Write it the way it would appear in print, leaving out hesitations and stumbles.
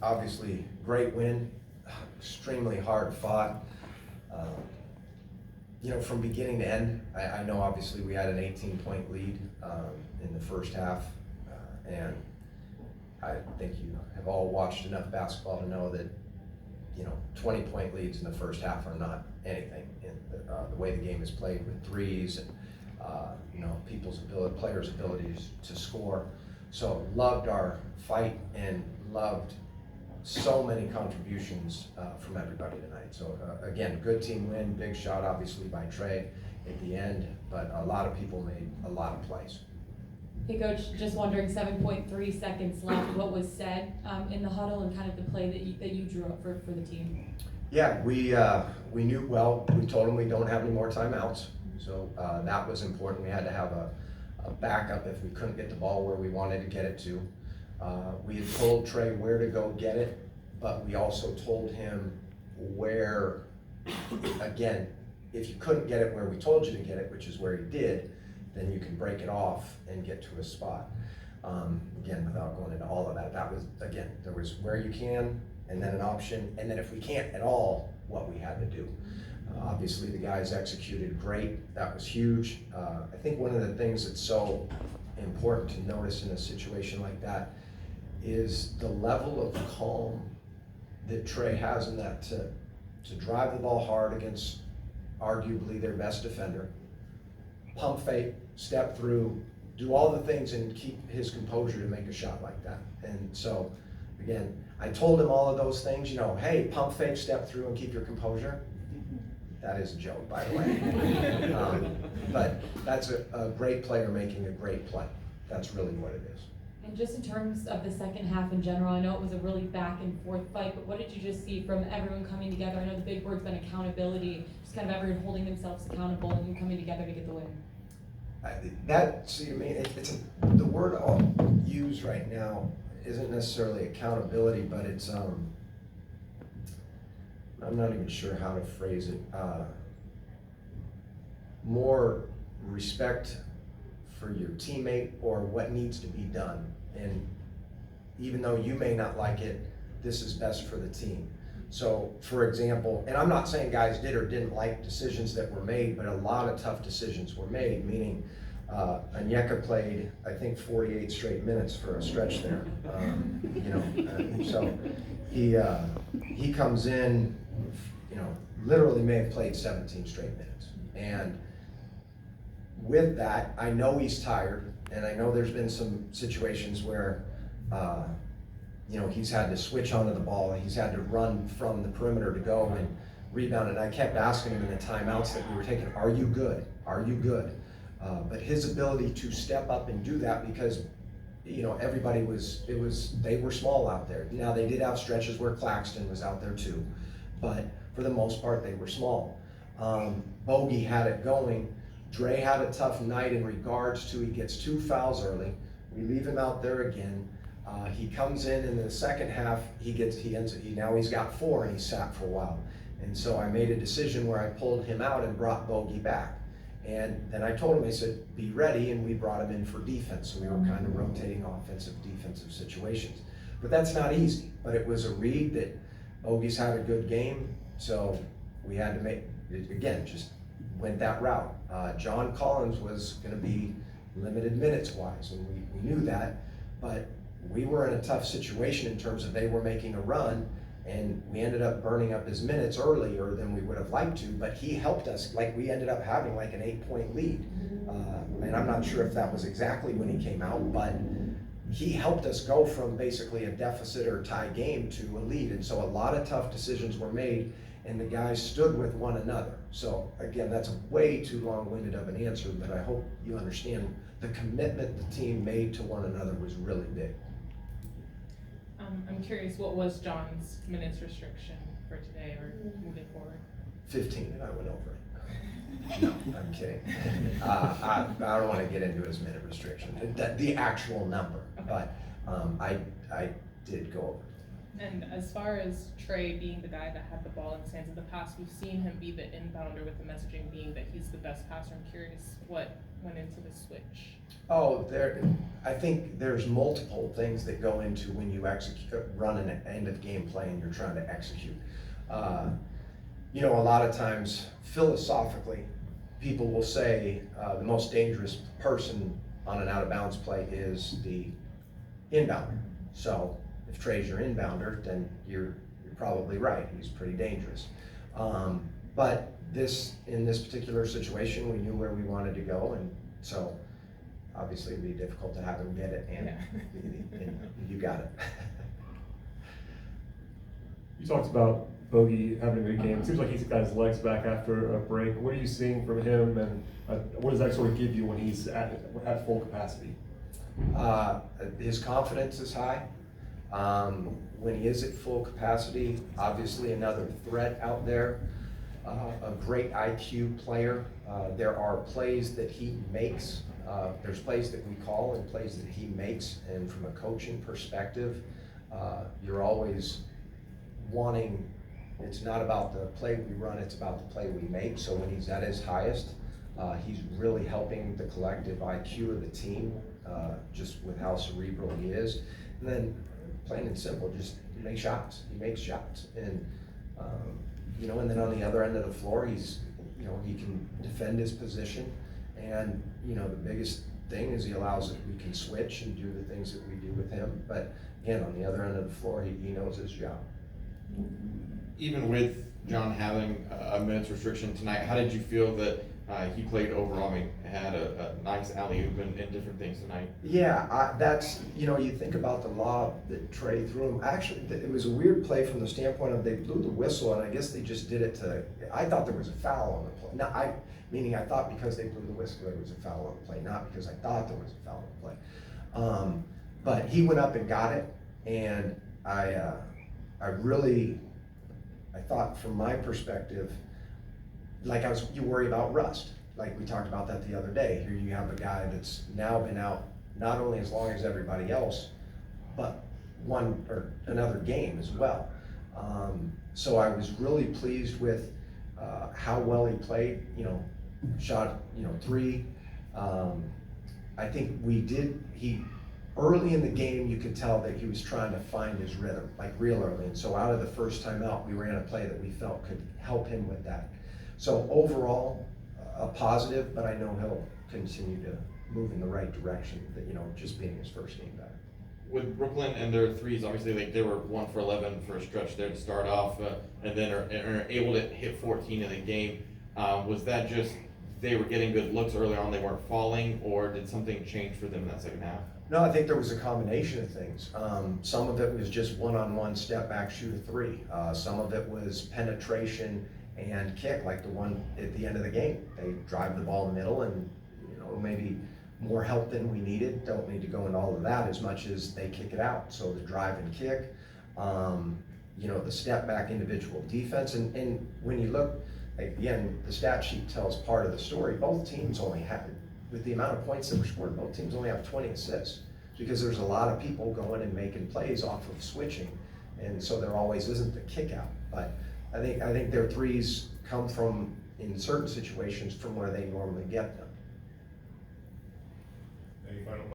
obviously, great win, extremely hard fought. You know, from beginning to end, I know obviously we had an 18-point lead in the first half, and I think you have all watched enough basketball to know that, you know, 20-point leads in the first half are not anything. In the way the game is played with threes and, you know, players' abilities to score. So loved our fight and loved so many contributions from everybody tonight. So again, good team win, big shot obviously by Trey at the end, but a lot of people made a lot of plays. Hey Coach, just wondering, 7.3 seconds left, what was said in the huddle and kind of the play that you drew up for the team? Yeah, we knew well. We told them we don't have any more timeouts, so that was important. We had to have a backup if we couldn't get the ball where we wanted to get it to. We had told Trey where to go get it, but we also told him where, again, if you couldn't get it where we told you to get it, which is where he did, then you can break it off and get to a spot. Again, without going into all of that, that was, again, there was where you can, and then an option, and then if we can't at all, what we had to do. Obviously, the guys executed great. That was huge. I think one of the things that's so important to notice in a situation like that is the level of calm that Trey has in that to drive the ball hard against arguably their best defender, pump fake, step through, do all the things and keep his composure to make a shot like that. And so, again, I told him all of those things, you know, hey, pump fake, step through and keep your composure. That is a joke, by the way. But that's a great player making a great play. That's really what it is. And just in terms of the second half in general, I know it was a really back and forth fight, but what did you just see from everyone coming together? I know the big word's been accountability, just kind of everyone holding themselves accountable and coming together to get the win. The word I'll use right now isn't necessarily accountability, but it's, I'm not even sure how to phrase it. More respect for your teammate or what needs to be done. And even though you may not like it, this is best for the team. So, for example, and I'm not saying guys did or didn't like decisions that were made, but a lot of tough decisions were made, meaning Onyeka played, I think, 48 straight minutes for a stretch there. You know, so he comes in, you know, literally may have played 17 straight minutes. And with that, I know he's tired, and I know there's been some situations where, you know, he's had to switch onto the ball, and he's had to run from the perimeter to go and rebound. And I kept asking him in the timeouts that we were taking, are you good? Are you good? But his ability to step up and do that, because, you know, everybody they were small out there. Now, they did have stretches where Claxton was out there too, but for the most part, they were small. Bogey had it going. Dre had a tough night in regards to, he gets 2 fouls early. We leave him out there again. He comes in the second half, now he's got 4 and he sat for a while. And so I made a decision where I pulled him out and brought Bogey back. And then I told him, I said, be ready, and we brought him in for defense. So we were kind of rotating offensive, defensive situations. But that's not easy, but it was a read that Bogey's had a good game. So we had to make, again, just went that route. John Collins was gonna be limited minutes wise, and we knew that, but we were in a tough situation in terms of they were making a run, and we ended up burning up his minutes earlier than we would have liked to, but he helped us. Like, we ended up having like an 8-point lead. And I'm not sure if that was exactly when he came out, but he helped us go from basically a deficit or tie game to a lead. And so a lot of tough decisions were made, and the guys stood with one another. So again, that's a way too long-winded of an answer, but I hope you understand the commitment the team made to one another was really big. I'm curious, what was John's minutes restriction for today or moving forward? 15, and I went over it. No, I'm kidding. I don't want to get into his minute restriction, the actual number, but I did go over. And as far as Trey being the guy that had the ball in his hands in the past, we've seen him be the inbounder with the messaging being that he's the best passer. I'm curious what went into the switch. Oh, I think there's multiple things that go into when you run an end of game play and you're trying to execute. You know, a lot of times philosophically, people will say the most dangerous person on an out of bounds play is the inbounder. So if Trey's your inbounder, then you're probably right. He's pretty dangerous. But in this particular situation, we knew where we wanted to go, and so obviously it'd be difficult to have him get it, and, and you got it. You talked about Bogey having a good game. It seems like he's got his legs back after a break. What are you seeing from him, and what does that sort of give you when he's at full capacity? His confidence is high. When he is at full capacity, obviously another threat out there. A great IQ player. There are plays that he makes. There's plays that we call and plays that he makes. And from a coaching perspective, you're always wanting, it's not about the play we run, it's about the play we make. So when he's at his highest, he's really helping the collective IQ of the team, just with how cerebral he is. And then plain and simple, just make shots. He makes shots. And you know, and then on the other end of the floor, he's, you know, he can defend his position. And, you know, the biggest thing is he allows it, we can switch and do the things that we do with him. But again, on the other end of the floor, he knows his job. Even with John having a minutes restriction tonight, how did you feel that he played overall? I mean, had a nice alley-oop and different things tonight. Yeah, that's, you know, you think about the lob that Trey threw him. Actually, it was a weird play from the standpoint of they blew the whistle, and I guess they just did it to, I thought there was a foul on the play. No, meaning I thought because they blew the whistle there was a foul on the play, not because I thought there was a foul on the play. But he went up and got it, and I thought from my perspective, like you worry about rust. Like we talked about that the other day. Here you have a guy that's now been out not only as long as everybody else, but one or another game as well. So I was really pleased with how well he played. You know, shot, you know, 3. I think early in the game, you could tell that he was trying to find his rhythm, like real early. And so out of the first time out, we ran a play that we felt could help him with that. So overall, a positive, but I know he'll continue to move in the right direction, that, you know, just being his first game back. With Brooklyn and their threes, obviously, like they were 1 for 11 for a stretch there to start off, and then are able to hit 14 in the game. Was that just they were getting good looks early on, they weren't falling, or did something change for them in that second half? No, I think there was a combination of things. Some of it was just one-on-one step back, shoot a 3. Some of it was penetration and kick, like the one at the end of the game. They drive the ball in the middle, and, you know, maybe more help than we needed. Don't need to go into all of that as much as they kick it out. So the drive and kick, you know, the step back individual defense. And when you look, again, the stat sheet tells part of the story. Both teams only have, with the amount of points that were scored, both teams only have 20 assists, because there's a lot of people going and making plays off of switching. And so there always isn't the kick out. But I think their threes come from, in certain situations, from where they normally get them. Any final